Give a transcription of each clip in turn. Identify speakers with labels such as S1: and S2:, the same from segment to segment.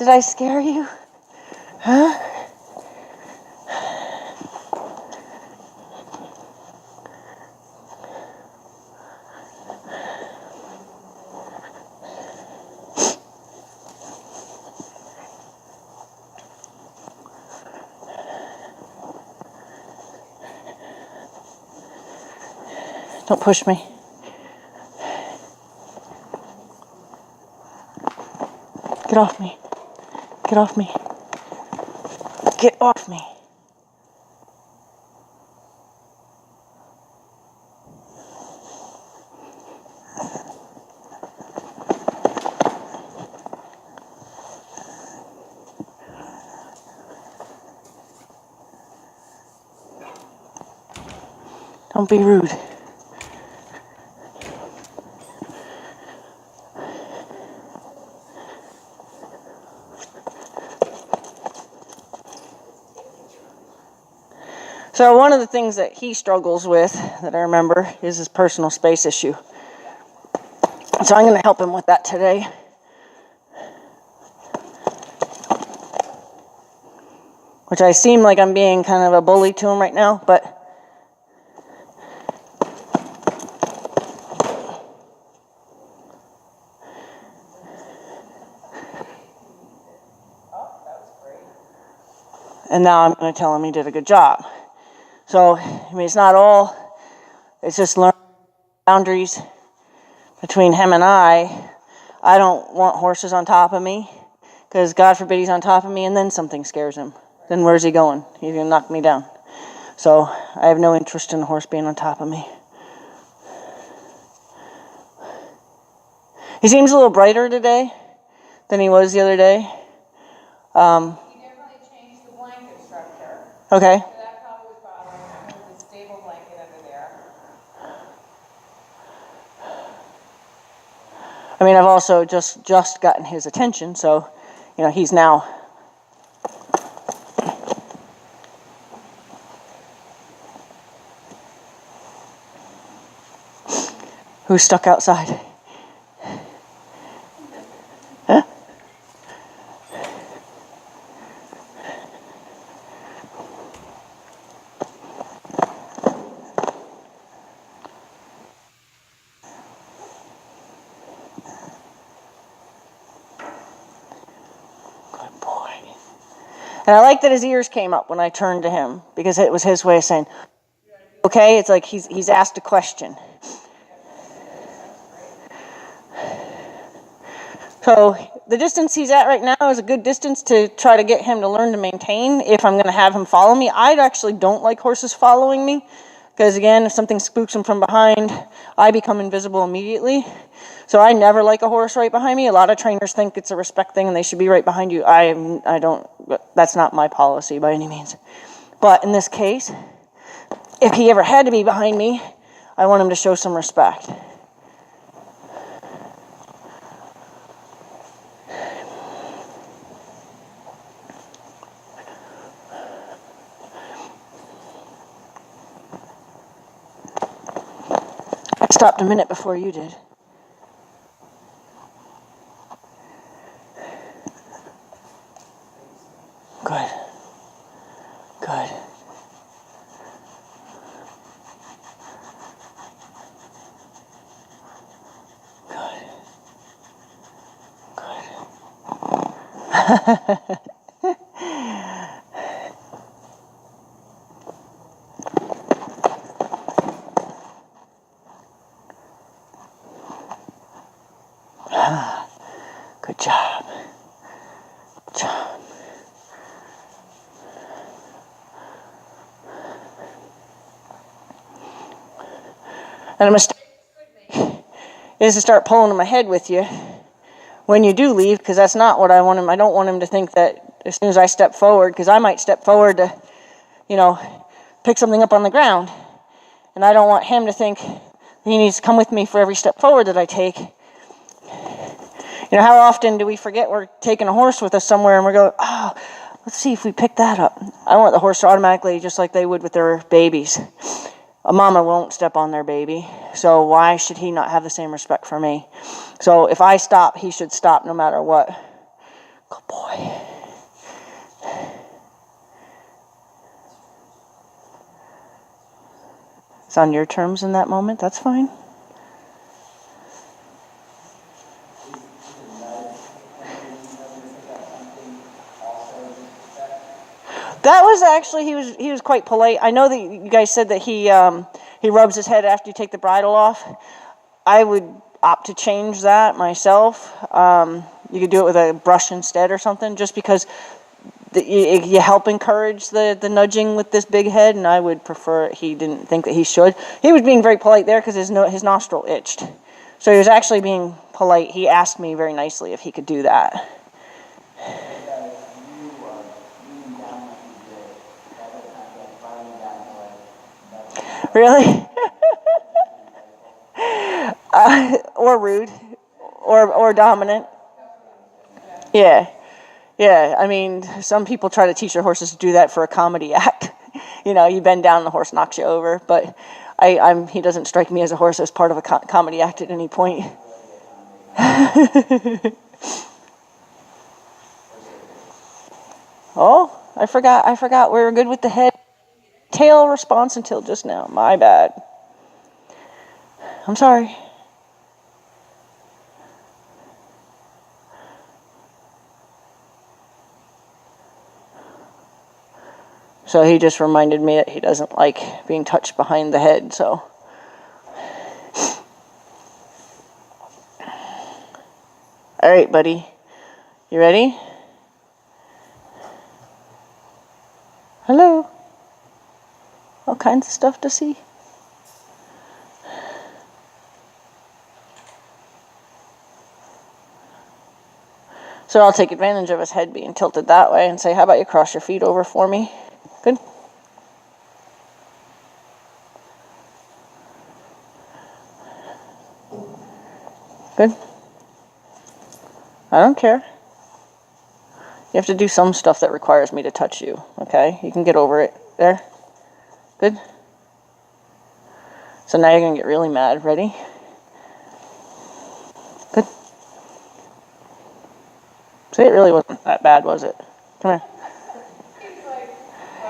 S1: Did I scare you? Huh? Don't push me. Get off me. Get off me. Get off me. Don't be rude. So one of the things that he struggles with, that I remember, is his personal space issue. So I'm going to help him with that today. Which I seem like I'm being kind of a bully to him right now, but and now I'm going to tell him he did a good job. So, I mean, it's not all, it's just learning boundaries between him and I. I don't want horses on top of me, because God forbid he's on top of me and then something scares him. Then where's he going? He's going to knock me down. So, I have no interest in a horse being on top of me. He seems a little brighter today than he was the other day.
S2: He definitely changed the blanket structure.
S1: Okay.
S2: So that probably was bothering him with the stable blanket under there.
S1: I mean, I've also just gotten his attention, so, he's now... Who's stuck outside? Huh? Good boy. And I like that his ears came up when I turned to him, because it was his way of saying, okay, it's like he's asked a question. So the distance he's at right now is a good distance to try to get him to learn to maintain if I'm going to have him follow me. I actually don't like horses following me, because again, if something spooks him from behind, I become invisible immediately. So I never like a horse right behind me. A lot of trainers think it's a respect thing and they should be right behind you. I don't, that's not my policy by any means. But in this case, if he ever had to be behind me, I want him to show some respect. I stopped a minute before you did. Good. Good. Good. Good. Good job. Good job. And a mistake is to start pulling in my head with you when you do leave, because that's not what I want him. I don't want him to think that as soon as I step forward, because I might step forward to, pick something up on the ground. And I don't want him to think he needs to come with me for every step forward that I take. How often do we forget we're taking a horse with us somewhere and we're going, oh, let's see if we pick that up. I want the horse to automatically, just like they would with their babies. A mama won't step on their baby, so why should he not have the same respect for me? So if I stop, he should stop no matter what. Good boy. It's on your terms in that moment. That's fine. That was actually he was quite polite. I know that you guys said that he rubs his head after you take the bridle off. I would opt to change that myself. You could do it with a brush instead or something, just because you help encourage the nudging with this big head, and I would prefer he didn't think that he should. He was being very polite there because his nostril itched. So he was actually being polite. He asked me very nicely if he could do that. Really? Or rude, or dominant. Yeah, yeah. I mean, some people try to teach their horses to do that for a comedy act. You bend down and the horse knocks you over. But he doesn't strike me as a horse as part of a comedy act at any point. Oh, I forgot. We were good with the head tail response until just now. My bad. I'm sorry. So he just reminded me that he doesn't like being touched behind the head, so. All right, buddy. You ready? Hello. All kinds of stuff to see. So I'll take advantage of his head being tilted that way and say, how about you cross your feet over for me? Good. Good. I don't care. You have to do some stuff that requires me to touch you, okay? You can get over it. There. Good. So now you're going to get really mad. Ready? Good. See, it really wasn't that bad, was it? Come here.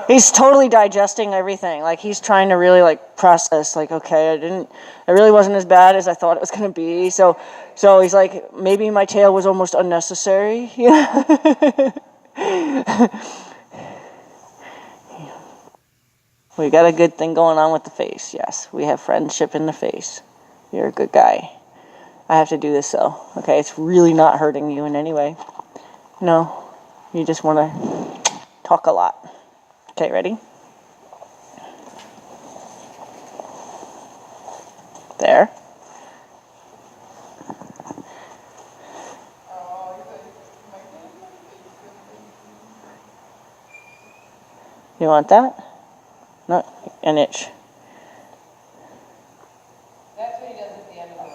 S1: He's totally digesting everything. Like, he's trying to really, process, okay, it really wasn't as bad as I thought it was going to be. So he's like, maybe my tail was almost unnecessary. We got a good thing going on with the face. Yes, we have friendship in the face. You're a good guy. I have to do this, though. Okay, it's really not hurting you in any way. No, you just want to talk a lot. Okay, ready? There. You want that? No, an itch.
S2: That's what he does at the end of the ride.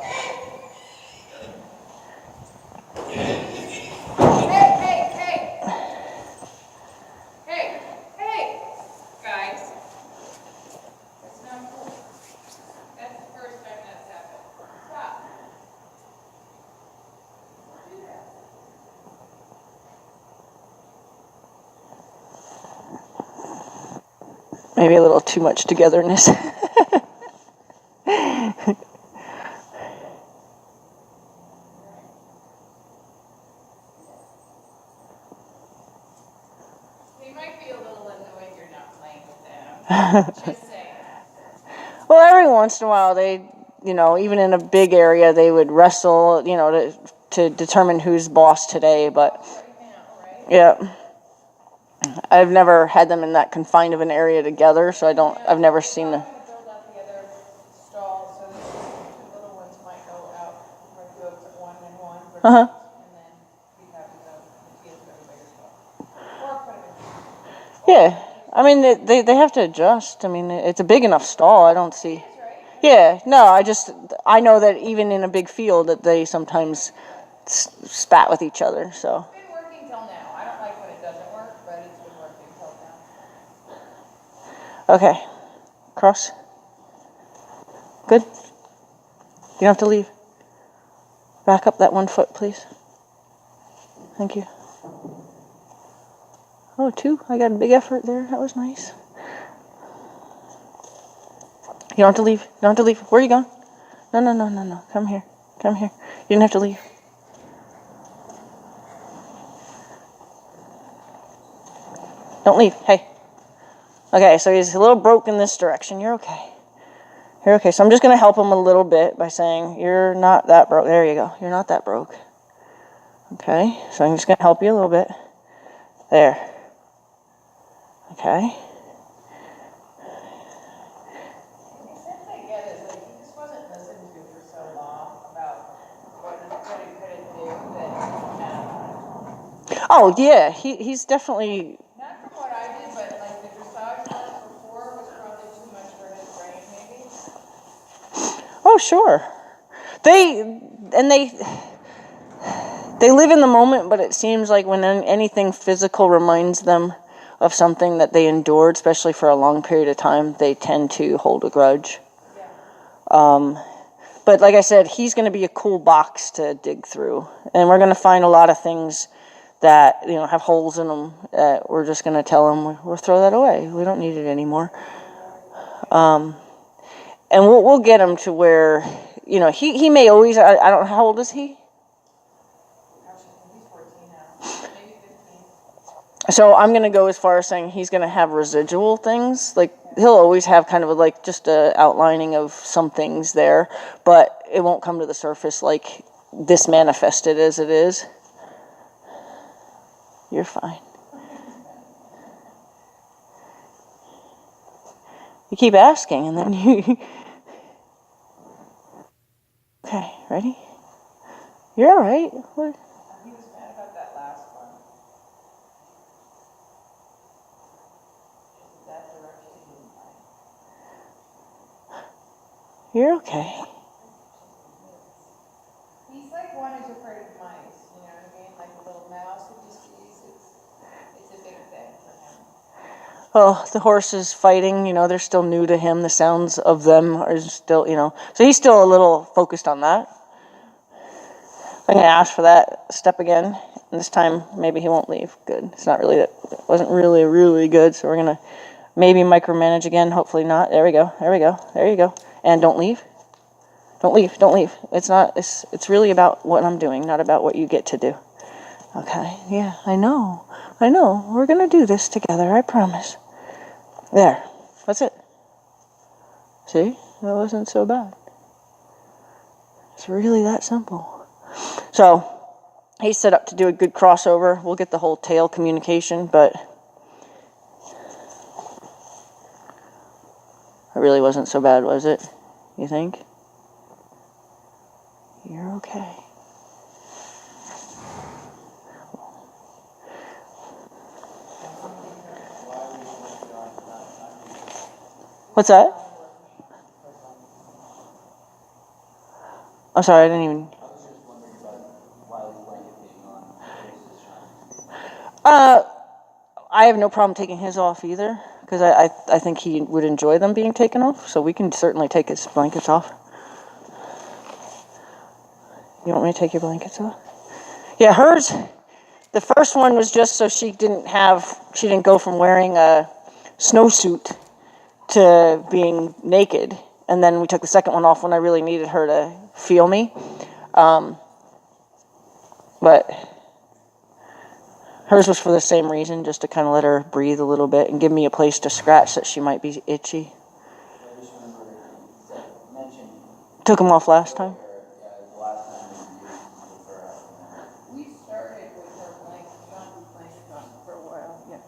S2: Hey, guys. That's not cool. That's the first time that's happened. Stop. Do that.
S1: Maybe a little too much togetherness.
S2: They might be a little annoyed you're not playing with them. Just saying.
S1: Well, every once in a while, they, even in a big area, they would wrestle, to determine who's boss today. But, yeah. I've never had them in that confined of an area together, so I've never seen them.
S2: I'm going to build out the other stall so that the little ones might go out, might go to one and one, and then we have the kids go to bigger stall. Or put them in.
S1: Yeah. I mean, they have to adjust. I mean, it's a big enough stall. I don't see. Yeah. No, I know that even in a big field that they sometimes spat with each other, so.
S2: It's been working till now. I don't like when it doesn't work, but it's been working till now.
S1: Okay. Cross. Good. You don't have to leave. Back up that 1 foot, please. Thank you. Oh, 2. I got a big effort there. That was nice. You don't have to leave. You don't have to leave. Where are you going? No. Come here. Come here. You didn't have to leave. Don't leave. Hey. Okay, so he's a little broke in this direction. You're okay. You're okay. So I'm just going to help him a little bit by saying, you're not that broke. There you go. You're not that broke. Okay, so I'm just going to help you a little bit. There. Okay.
S2: The sense I get is like he just wasn't listened to for so long about what he couldn't do that.
S1: Oh, yeah, he's definitely...
S2: Not from what I did, but like the dressage class before was probably too much for his brain, maybe.
S1: Oh, sure. They live in the moment, but it seems like when anything physical reminds them of something that they endured, especially for a long period of time, they tend to hold a grudge.
S2: Yeah.
S1: But like I said, he's going to be a cool box to dig through. And we're going to find a lot of things that, have holes in them. We're just going to tell him, we'll throw that away. We don't need it anymore. And we'll get him to where, he may always, I don't know, how old is he?
S2: He's 14 now. Maybe 15.
S1: So I'm going to go as far as saying he's going to have residual things. Like, he'll always have kind of just a outlining of some things there, but it won't come to the surface like this manifested as it is. You're fine. You keep asking, and then you... Okay, ready? You're all right. What?
S2: He was mad about that last one. That direction he didn't like.
S1: You're okay.
S2: He's like one who's afraid of mice, you know what I mean? Like a little mouse who just sees it's a big thing for him.
S1: Oh, the horses fighting, they're still new to him. The sounds of them are still, So he's still a little focused on that. I'm going to ask for that step again. And this time, maybe he won't leave. Good. It wasn't really, really good. So we're going to maybe micromanage again. Hopefully not. There we go. There you go. And don't leave. Don't leave. It's really about what I'm doing, not about what you get to do. Okay. Yeah, I know. We're going to do this together. I promise. There. That's it. See? That wasn't so bad. It's really that simple. So, he's set up to do a good crossover. We'll get the whole tail communication, but it really wasn't so bad, was it? You think? You're okay. What's that? I'm sorry, I didn't even... I have no problem taking his off either, because I think he would enjoy them being taken off, so we can certainly take his blankets off. You want me to take your blankets off? Yeah, hers, the first one was just so she didn't go from wearing a snowsuit to being naked, and then we took the second one off when I really needed her to feel me. But hers was for the same reason, just to kind of let her breathe a little bit and give me a place to scratch that she might be itchy. Took them off last time?
S2: We started with our blanket on for a while, yeah.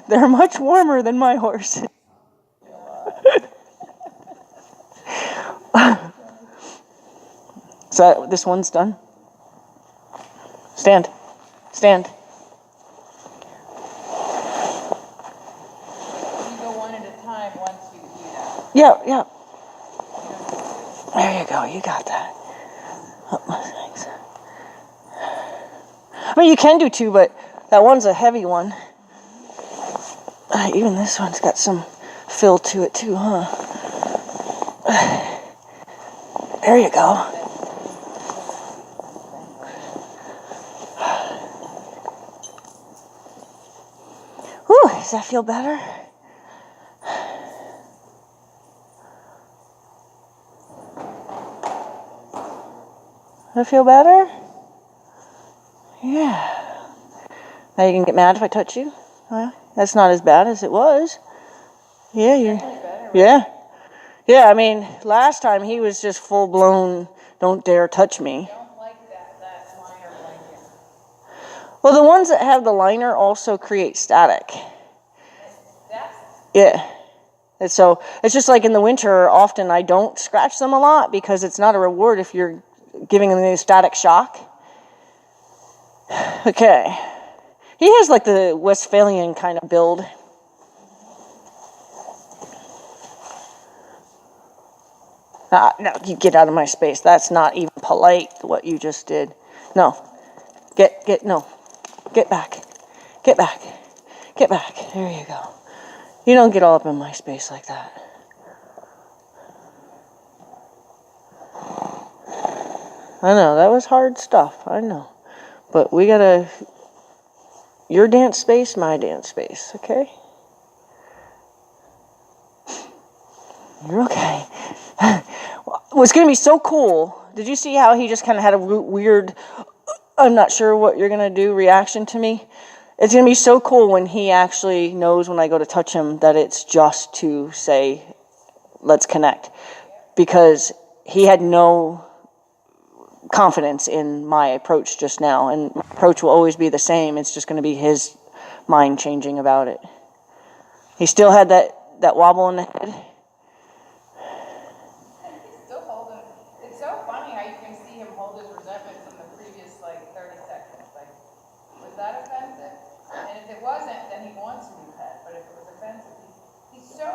S1: They're much warmer than my horse. So this one's done. Stand.
S2: You go one at a time once you heat up.
S1: Yeah. There you go. You got that. Oh, thanks. I mean, you can do two, but that one's a heavy one. Even this one's got some fill to it too, huh? There you go. Whew, does that feel better? Does that feel better? Yeah. Now you can get mad if I touch you? Well, that's not as bad as it was. Yeah, Yeah, I mean, last time he was just full-blown, don't dare touch me.
S2: I don't like that liner blanket.
S1: Well, the ones that have the liner also create static.
S2: That's
S1: Yeah. And so it's just like in the winter, often I don't scratch them a lot because it's not a reward if you're giving them the static shock. Okay. He has like the Westphalian kind of build. No, you get out of my space. That's not even polite, what you just did. No. No. Get back. Get back. Get back. There you go. You don't get all up in my space like that. I know, that was hard stuff. I know. But we gotta... Your dance space, my dance space, okay? You're okay. What's going to be so cool, did you see how he just kind of had a weird, I'm not sure what you're going to do reaction to me? It's going to be so cool when he actually knows when I go to touch him that it's just to say, let's connect. Because he had no confidence in my approach just now, and my approach will always be the same. It's just going to be his mind changing about it. He still had that wobble in the head.
S2: He's still holding. It's so funny how you can see him hold his resentment from the previous 30 seconds. Was that offensive? And if it wasn't, then he wants to be pet. But if it was offensive, it's so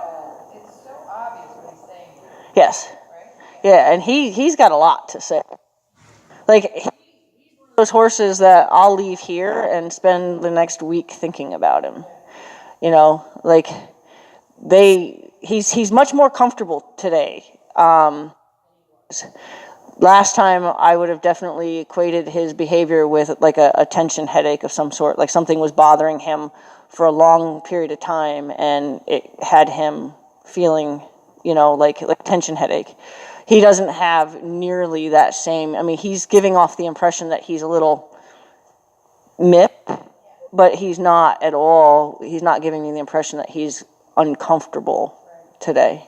S2: obvious what he's saying.
S1: Yes.
S2: Right?
S1: Yeah, and he's got a lot to say. He's one of those horses that I'll leave here and spend the next week thinking about him. He's much more comfortable today. Last time I would have definitely equated his behavior with a tension headache of some sort, like something was bothering him for a long period of time and it had him feeling, like tension headache. He doesn't have nearly that same, he's giving off the impression that he's a little miffed, but he's not at all, he's not giving me the impression that he's uncomfortable today.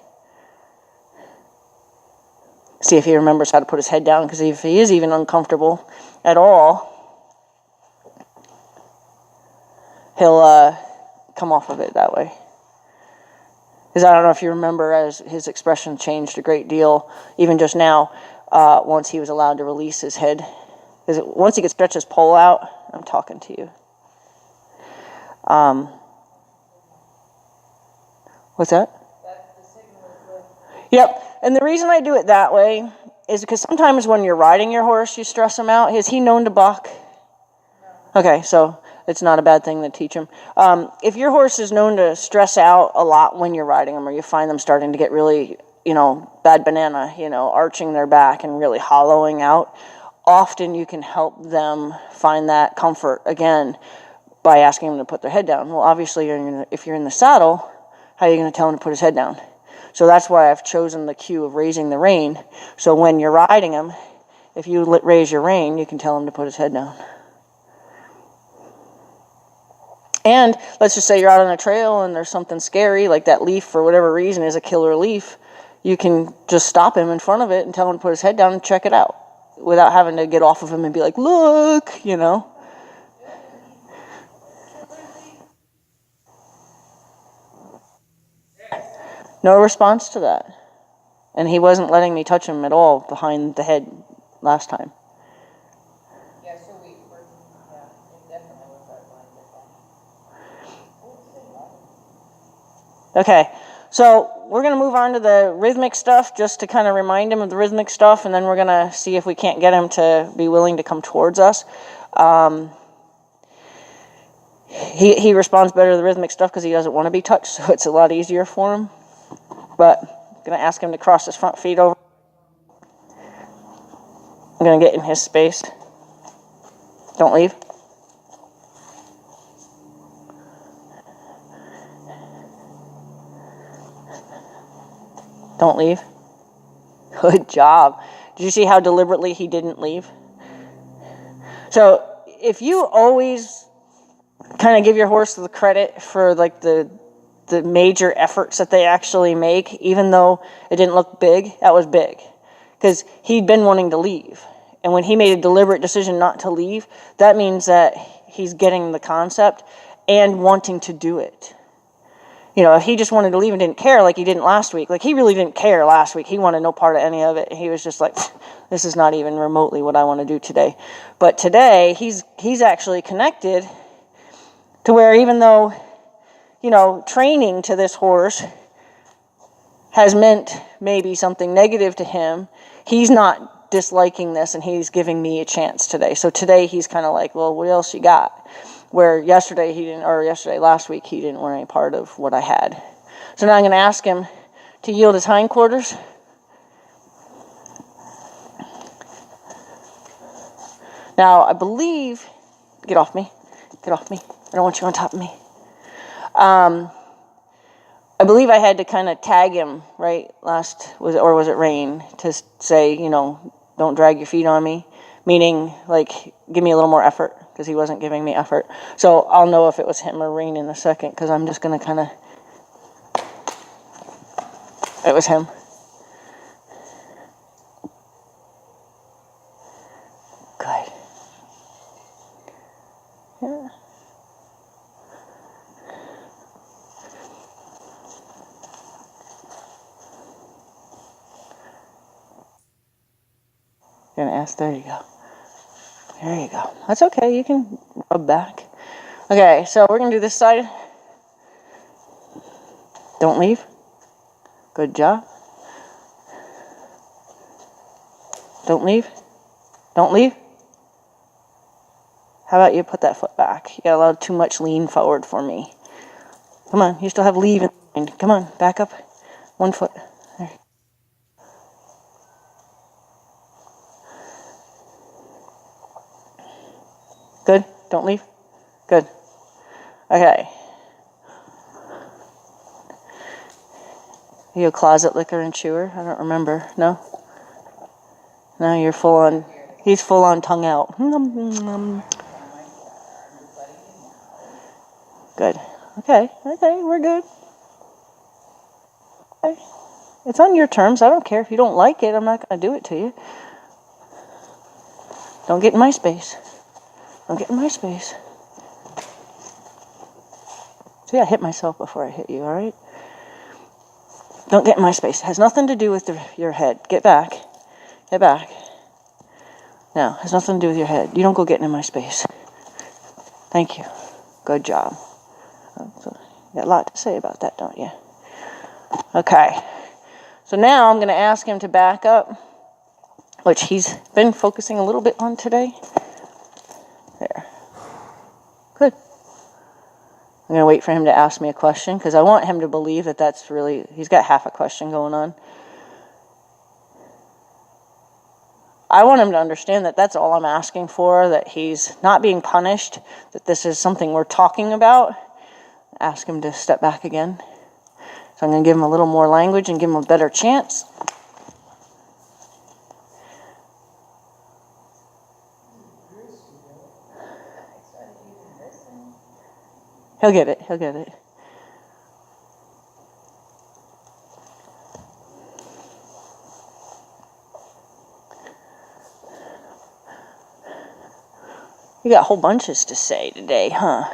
S1: See if he remembers how to put his head down, because if he is even uncomfortable at all, he'll come off of it that way. Because I don't know if you remember, as his expression changed a great deal, even just now, once he was allowed to release his head. Because once he could stretch his pole out, I'm talking to you. What's that? Yep, and the reason I do it that way is because sometimes when you're riding your horse, you stress him out. Is he known to buck? No. Okay, so it's not a bad thing to teach him. If your horse is known to stress out a lot when you're riding them, or you find them starting to get really, bad banana, arching their back and really hollowing out, often you can help them find that comfort again by asking them to put their head down. Well, obviously, if you're in the saddle, how are you going to tell him to put his head down? So that's why I've chosen the cue of raising the rein. So when you're riding him, if you raise your rein, you can tell him to put his head down. And let's just say you're out on a trail and there's something scary, like that leaf for whatever reason is a killer leaf. You can just stop him in front of it and tell him to put his head down and check it out without having to get off of him and be like, look, No response to that. And he wasn't letting me touch him at all behind the head last time.
S2: Yeah, so it definitely was that blind.
S1: Okay, so we're going to move on to the rhythmic stuff just to kind of remind him of the rhythmic stuff, and then we're going to see if we can't get him to be willing to come towards us. He responds better to the rhythmic stuff because he doesn't want to be touched, so it's a lot easier for him. But I'm going to ask him to cross his front feet over. I'm going to get in his space. Don't leave. Don't leave. Good job. Did you see how deliberately he didn't leave? So if you always kind of give your horse the credit for like the major efforts that they actually make, even though it didn't look big, that was big. Because he'd been wanting to leave. And when he made a deliberate decision not to leave, that means that he's getting the concept and wanting to do it. You know, if he just wanted to leave and didn't care like he didn't last week, like he really didn't care last week. He wanted no part of any of it. He was just like, this is not even remotely what I want to do today. But today, he's actually connected to where even though, you know, training to this horse has meant maybe something negative to him, he's not disliking this and he's giving me a chance today. So today he's kind of like, well, what else you got? Where last week, he didn't want any part of what I had. So now I'm going to ask him to yield his hindquarters. Now, I believe, get off me. I don't want you on top of me. I believe I had to kind of tag him, right, was it rain, to say, you know, don't drag your feet on me, meaning, like, give me a little more effort, because he wasn't giving me effort. So I'll know if it was him or rain in a second, because I'm just going to kind of, it was him. Good. Yeah. Gonna ask, there you go. There you go. That's okay, you can rub back. Okay, so we're gonna do this side. Don't leave. Good job. Don't leave. Don't leave. How about you put that foot back? You got a lot too much lean forward for me. Come on, you still have leave in mind. Come on, back up. 1 foot. There. Good. Don't leave. Good. Okay. Are you a closet licker and chewer? I don't remember. No? No, you're full on. He's full on tongue out. Good. Okay, we're good. Okay. It's on your terms. I don't care. If you don't like it, I'm not going to do it to you. Don't get in my space. Don't get in my space. See, I hit myself before I hit you, all right? Don't get in my space. It has nothing to do with your head. Get back. Get back. No, it has nothing to do with your head. You don't go getting in my space. Thank you. Good job. So you got a lot to say about that, don't you? Okay. So now I'm going to ask him to back up, which he's been focusing a little bit on today. There. Good. I'm going to wait for him to ask me a question, because I want him to believe that that's really, he's got half a question going on. I want him to understand that that's all I'm asking for, that he's not being punished, that this is something we're talking about. Ask him to step back again. So I'm going to give him a little more language and give him a better chance. He'll get it. He'll get it. You got whole bunches to say today, huh?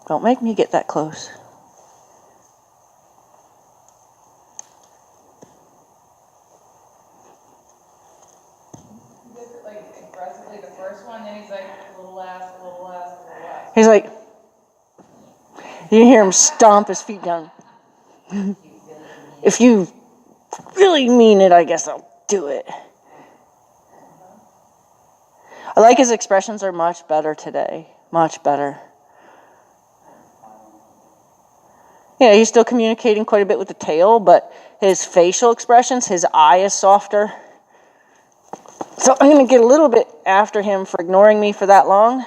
S1: Don't make me get that close.
S2: He does it like aggressively the first one, then he's like a little less, a little less, a little less.
S1: He's like, you hear him stomp his feet down. If you really mean it, I guess I'll do it. I like his expressions are much better today. Much better. Yeah, he's still communicating quite a bit with the tail, but his facial expressions, his eye is softer. So I'm going to get a little bit after him for ignoring me for that long.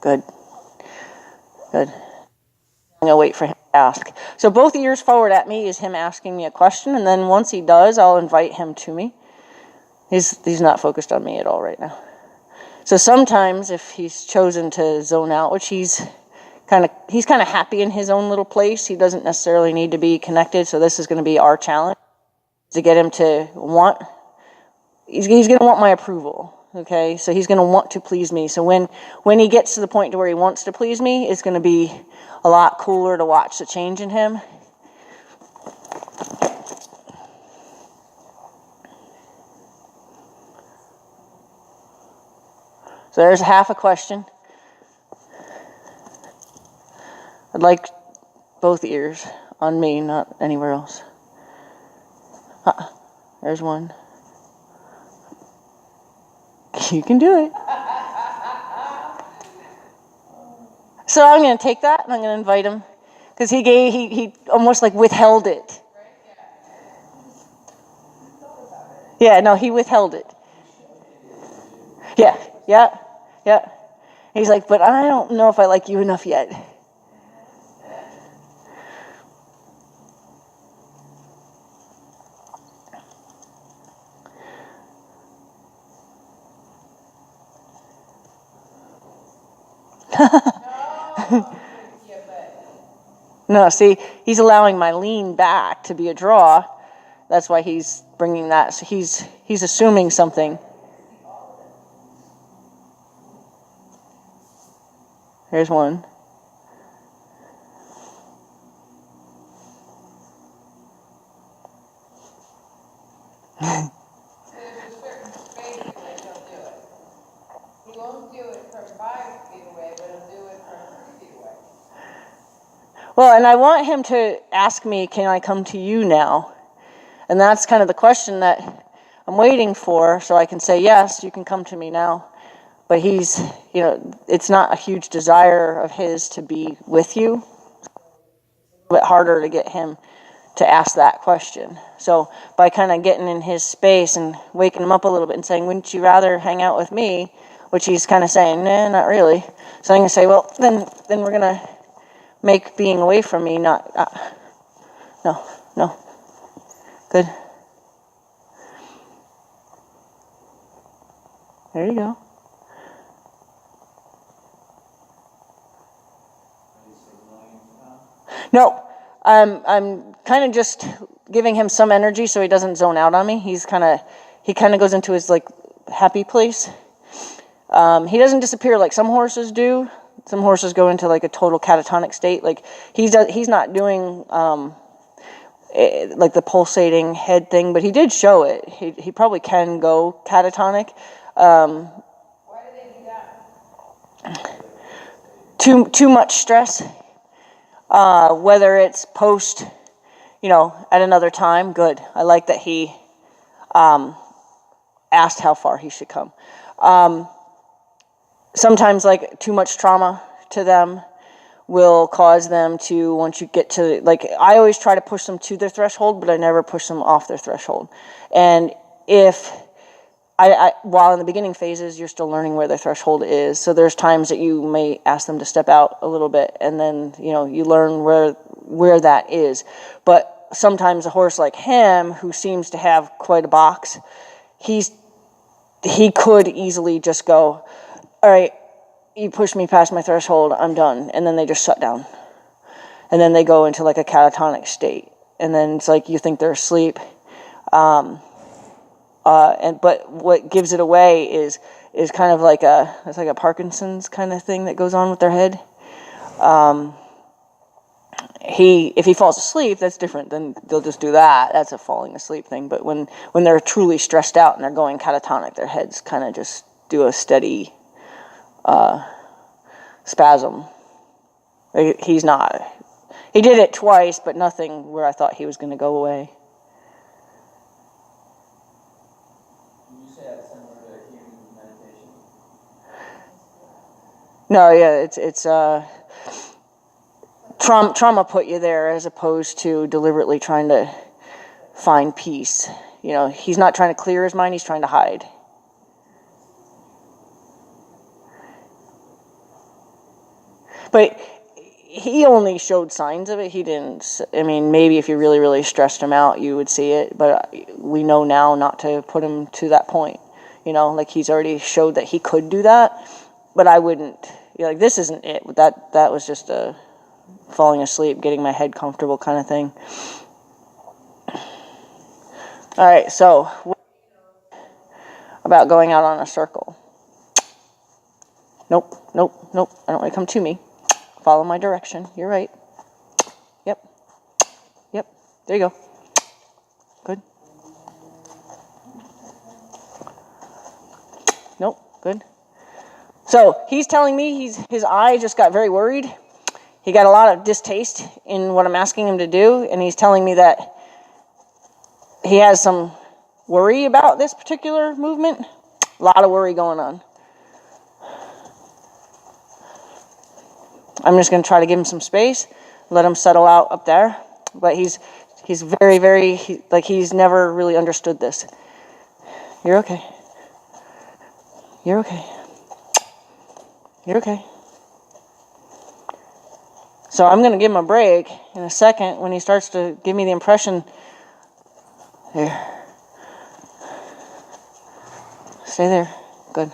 S1: Good. Good. I'm going to wait for him to ask. So both ears forward at me is him asking me a question, and then once he does, I'll invite him to me. He's not focused on me at all right now. So sometimes if he's chosen to zone out, which he's kind of happy in his own little place, he doesn't necessarily need to be connected, so this is going to be our challenge to get him to want, he's going to want my approval. Okay, so he's going to want to please me. So when he gets to the point to where he wants to please me, it's going to be a lot cooler to watch the change in him. So there's half a question. I'd like both ears on me, not anywhere else. There's one. You can do it. So I'm going to take that and I'm going to invite him because he almost like withheld it. Yeah, no, he withheld it. Yeah. He's like, but I don't know if I like you enough yet. No, see, he's allowing my lean back to be a draw. That's why he's bringing that. So he's assuming something. Here's one.
S2: There's a certain space in which he'll do it. He won't do it from 5 feet away, but he'll do it from 3 feet away.
S1: Well, and I want him to ask me, can I come to you now? And that's kind of the question that I'm waiting for, so I can say, yes, you can come to me now. But he's, it's not a huge desire of his to be with you. It's a bit harder to get him to ask that question. So by kind of getting in his space and waking him up a little bit and saying, wouldn't you rather hang out with me? Which he's kind of saying, nah, not really. So I'm going to say, well, then we're going to make being away from me not, no. Good. There you go. No, I'm kind of just giving him some energy so he doesn't zone out on me. He kind of goes into his like happy place. He doesn't disappear like some horses do. Some horses go into like a total catatonic state. Like he's not doing like the pulsating head thing, but he did show it. He probably can go catatonic.
S2: Why do they do that?
S1: Too much stress. Whether it's post, at another time, good. I like that he asked how far he should come. Sometimes, like, too much trauma to them will cause them to, once you get to, like, I always try to push them to their threshold, but I never push them off their threshold. And if while in the beginning phases, you're still learning where their threshold is. So there's times that you may ask them to step out a little bit, and then, you learn where that is. But sometimes a horse like him, who seems to have quite a box, he could easily just go, all right, you push me past my threshold, I'm done. And then they just shut down. And then they go into like a catatonic state. And then it's like you think they're asleep. But what gives it away is kind of like it's like a Parkinson's kind of thing that goes on with their head. If he falls asleep, that's different. Then they'll just do that. That's a falling asleep thing. But when they're truly stressed out and they're going catatonic, their heads kind of just do a steady spasm. He's not. He did it twice, but nothing where I thought he was going to go away. No, yeah, it's trauma put you there as opposed to deliberately trying to find peace. You know, he's not trying to clear his mind, he's trying to hide. But he only showed signs of it. He didn't, I mean, maybe if you really, really stressed him out, you would see it. But we know now not to put him to that point. You know, like he's already showed that he could do that. But I wouldn't, you know, like this isn't it. That was just a falling asleep, getting my head comfortable kind of thing. All right, so about going out on a circle. Nope. I don't want to come to me. Follow my direction. You're right. Yep. There you go. Good. Nope. Good. So he's telling me his eye just got very worried. He got a lot of distaste in what I'm asking him to do, and he's telling me that he has some worry about this particular movement. A lot of worry going on. I'm just going to try to give him some space, let him settle out up there. But he's very, very, like he's never really understood this. You're okay. You're okay. You're okay. So I'm going to give him a break in a second when he starts to give me the impression. There. Stay there. Good.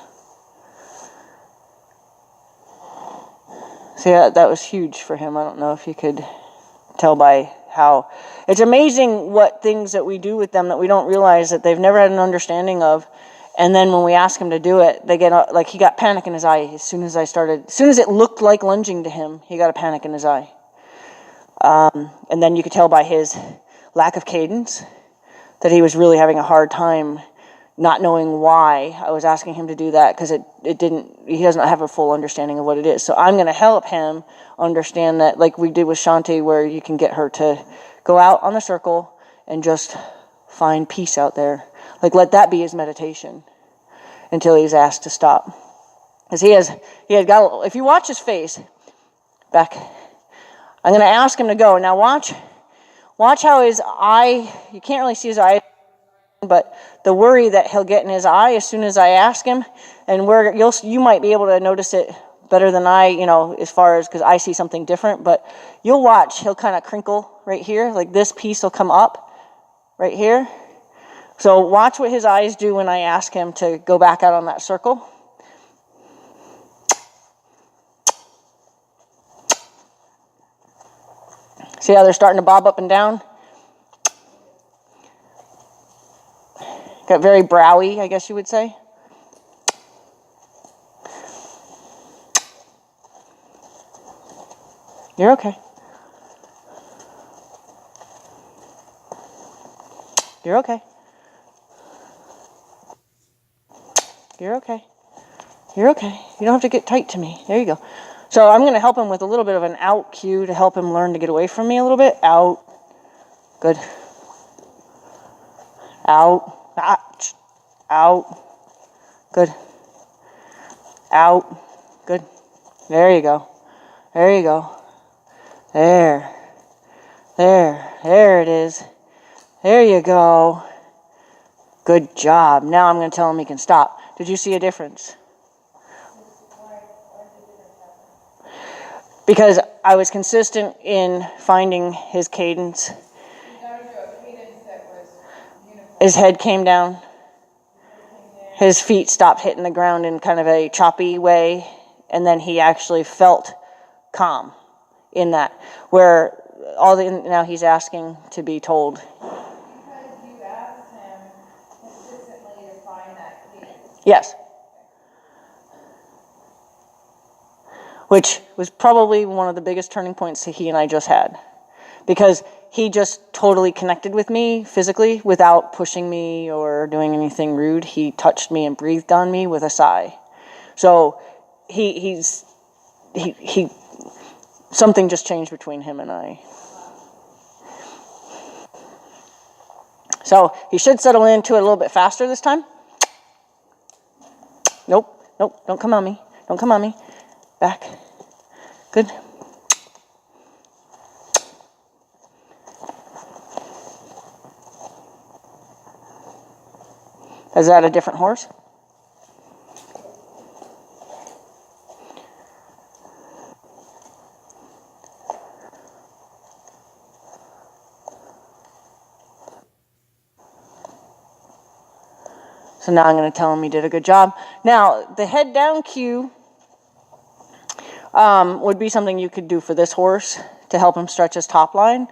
S1: See, that was huge for him. I don't know if you could tell by how. It's amazing what things that we do with them that we don't realize that they've never had an understanding of. And then when we ask him to do it, they get, like, he got panic in his eye as soon as it looked like lunging to him, he got a panic in his eye. And then you could tell by his lack of cadence that he was really having a hard time not knowing why I was asking him to do that, because he doesn't have a full understanding of what it is. So I'm going to help him understand that, like we did with Shanti, where you can get her to go out on the circle and just find peace out there. Like, let that be his meditation until he's asked to stop. Because he had got, if you watch his face, back, I'm going to ask him to go. Now watch how his eye, you can't really see his eye, but the worry that he'll get in his eye as soon as I ask him, and where you might be able to notice it better than I, you know, as far as, because I see something different, but you'll watch, he'll kind of crinkle right here, like this piece will come up right here. So watch what his eyes do when I ask him to go back out on that circle. See how they're starting to bob up and down? Got very browy, I guess you would say. You're okay. You're okay. You're okay. You're okay. You don't have to get tight to me. There you go. So I'm going to help him with a little bit of an out cue to help him learn to get away from me a little bit. Out. Good. Out. Out. Good. Out. Good. There you go. There you go. There. There it is. There you go. Good job. Now I'm going to tell him he can stop. Did you see a difference? Because I was consistent in finding his cadence. His head came down. His feet stopped hitting the ground in kind of a choppy way. And then he actually felt calm in that. Where now he's asking to be told.
S2: Because you asked him consistently to find that cadence.
S1: Yes. Which was probably one of the biggest turning points that he and I just had. Because he just totally connected with me physically without pushing me or doing anything rude. He touched me and breathed on me with a sigh. So he something just changed between him and I. So he should settle into it a little bit faster this time. Nope, don't come on me. Don't come on me. Back. Good. Is that a different horse? So now I'm going to tell him he did a good job. Now, the head down cue would be something you could do for this horse to help him stretch his top line.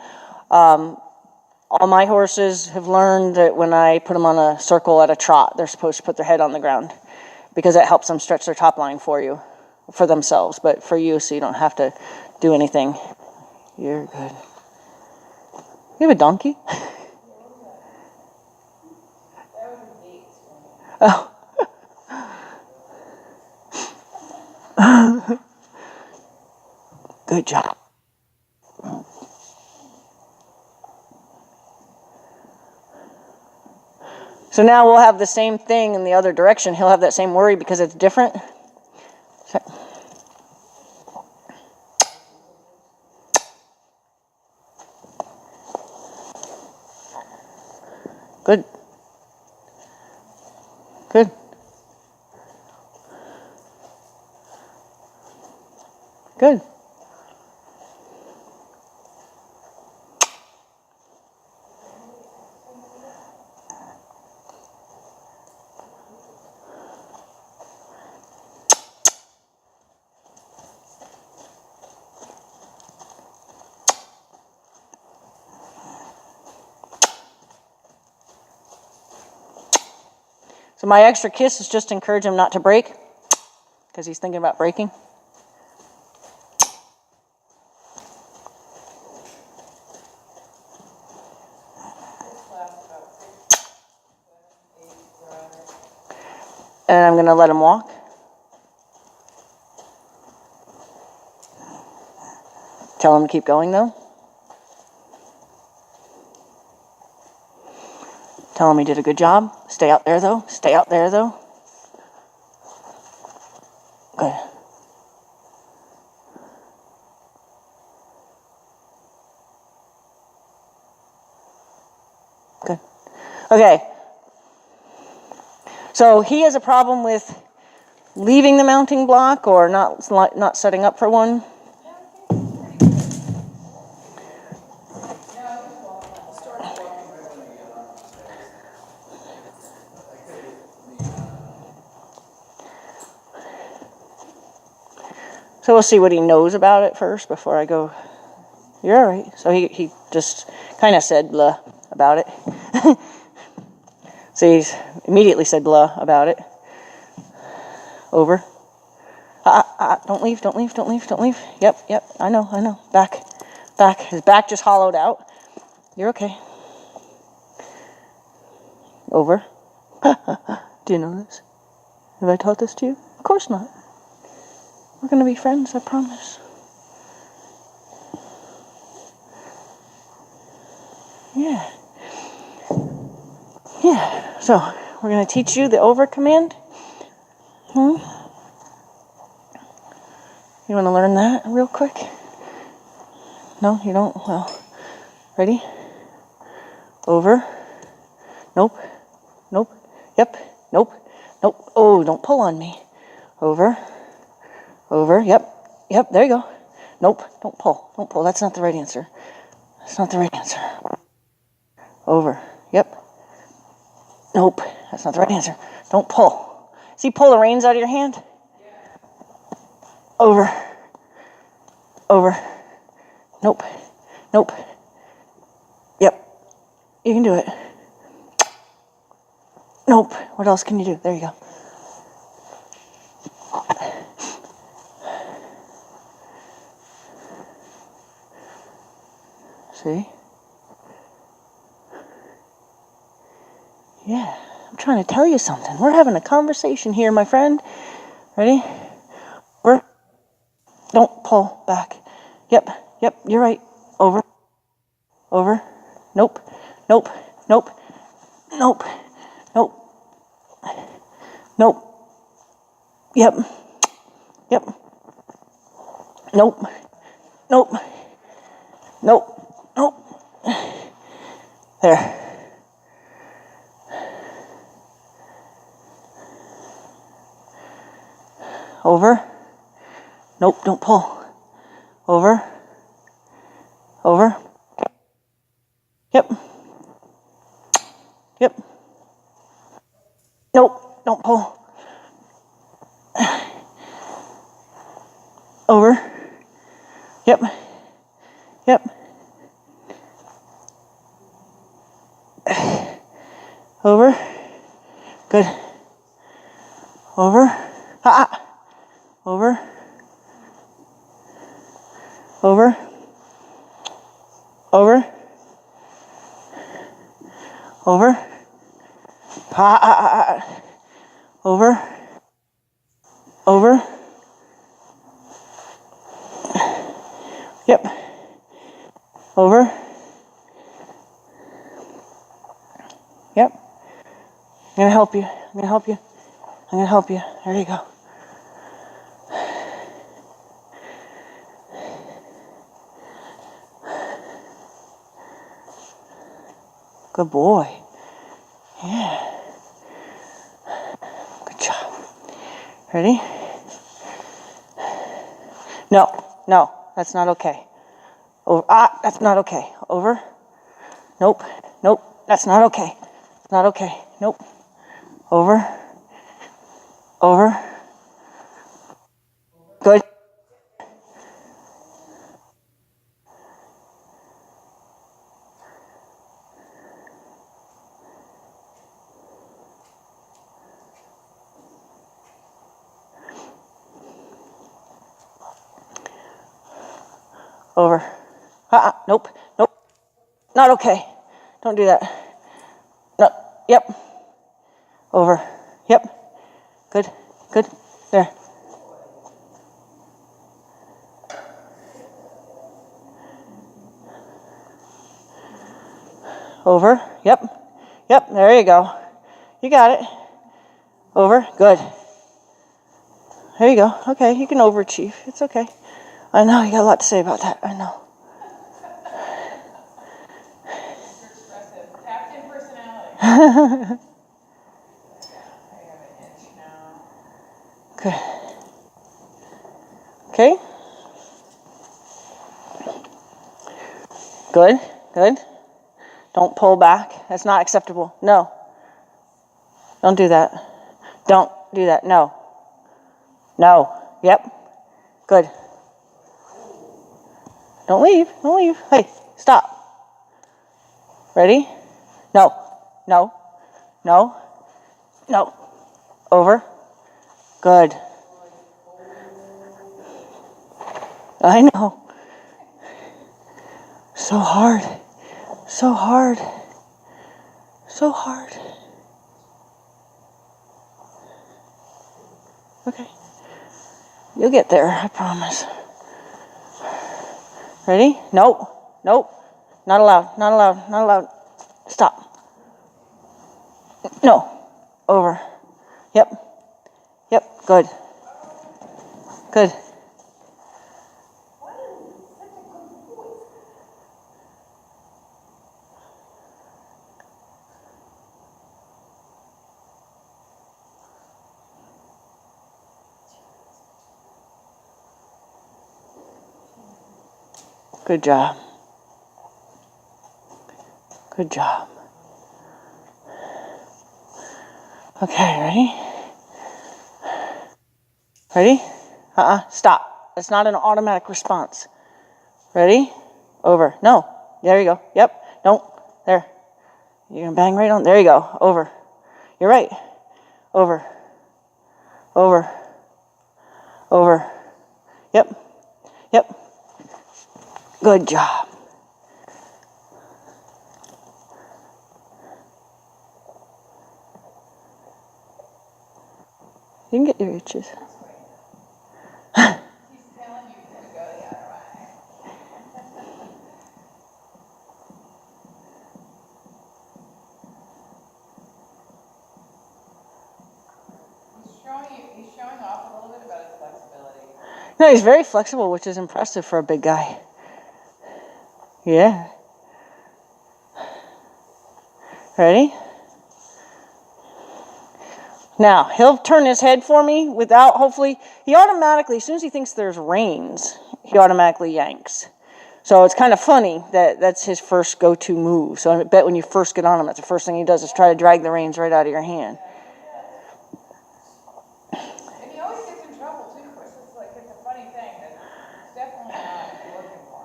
S1: All my horses have learned that when I put them on a circle at a trot, they're supposed to put their head on the ground because it helps them stretch their top line for themselves, but for you, so you don't have to do anything. You're good. You have a donkey? Oh. Good job. So now we'll have the same thing in the other direction. He'll have that same worry because it's different. Good. Good. Good. So my extra kiss is just to encourage him not to break because he's thinking about breaking. And I'm going to let him walk. Tell him to keep going, though. Tell him he did a good job. Stay out there, though. Stay out there, though. Good. Good. Okay. So he has a problem with leaving the mounting block or not setting up for one. So we'll see what he knows about it first before I go, you're all right. So he just kind of said blah about it. So he's immediately said blah about it. Over. Don't leave, don't leave, don't leave, don't leave. Yep, I know. Back. His back just hollowed out. You're okay. Over. Do you know this? Have I taught this to you? Of course not. We're going to be friends, I promise. Yeah. So, we're going to teach you the over command. You want to learn that real quick? No, you don't? Well, ready? Over. Nope. Yep. Nope. Oh, don't pull on me. Over. Yep, there you go. Nope, don't pull. That's not the right answer. Over. Yep. Nope, that's not the right answer. Don't pull. See, pull the reins out of your hand. Over. Nope. Yep, you can do it. Nope, what else can you do? There you go. See? Yeah, I'm trying to tell you something. We're having a conversation here, my friend. Ready? Don't pull back. Yep, you're right. Over. Nope. Yep. Nope. There. Over. Nope, don't pull. Over. Over. Yep. Yep. Nope, don't pull. Over. Yep. Yep. Over. Good. Over. Over. Over. Over. Over. Over. Over. Yep. Over. Yep. I'm gonna help you. I'm gonna help you. I'm gonna help you. There you go. Good boy. Yeah. Good job. Ready? No, no, that's not okay. Over. That's not okay. Over. Nope. Nope. That's not okay. Not okay. Nope. Over. Over. Good. Over. Nope. Nope. Not okay. Don't do that. No. Yep. Over. Yep. Good. Good. There. Over. Yep. Yep. There you go. You got it. Over. Good. There you go. Okay. You can overachieve. It's okay. I know. You got a lot to say about that. I know.
S2: Captain personality. I have an itch now.
S1: Good. Okay. Good. Good. Don't pull back. That's not acceptable. No. Don't do that. Don't do that. No. No. Yep. Good. Don't leave. Don't leave. Hey, stop. Ready? No. No. No. No. Over. Good. I know. So hard. So hard. So hard. Okay. You'll get there, I promise. Ready? Nope. Nope. Not allowed. Not allowed. Not allowed. Stop. No. Over. Yep. Yep. Good. Good. Good job. Good job. Okay, ready? Ready? Stop. That's not an automatic response. Ready? Over. No. There you go. Yep. Don't. There. You're gonna bang right on. There you go. Over. You're right. Over. Over. Over. Yep. Yep. Good job. You can get your itches.
S2: He's telling you to go the other way. He's showing off a little bit about his flexibility.
S1: No, he's very flexible, which is impressive for a big guy. Yeah. Ready? Now, he'll turn his head for me without, hopefully, he automatically, as soon as he thinks there's reins, he automatically yanks. So it's kind of funny that that's his first go-to move. So I bet when you first get on him, that's the first thing he does is try to drag the reins right out of your hand.
S2: And he always gets in trouble too, which is like, it's a funny thing, that it's definitely not working for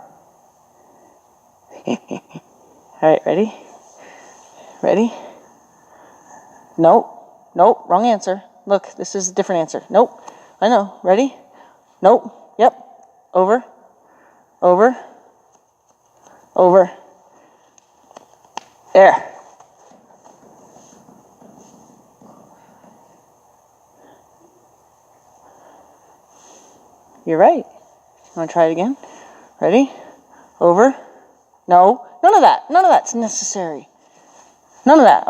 S2: him.
S1: All right, ready? Ready? Nope. Nope, wrong answer. Look, this is a different answer. Nope. I know. Ready? Nope. Yep. Over. Over. Over. There. You're right. Want to try it again? Ready? Over. No. None of that. None of that's necessary. None of that. Okay.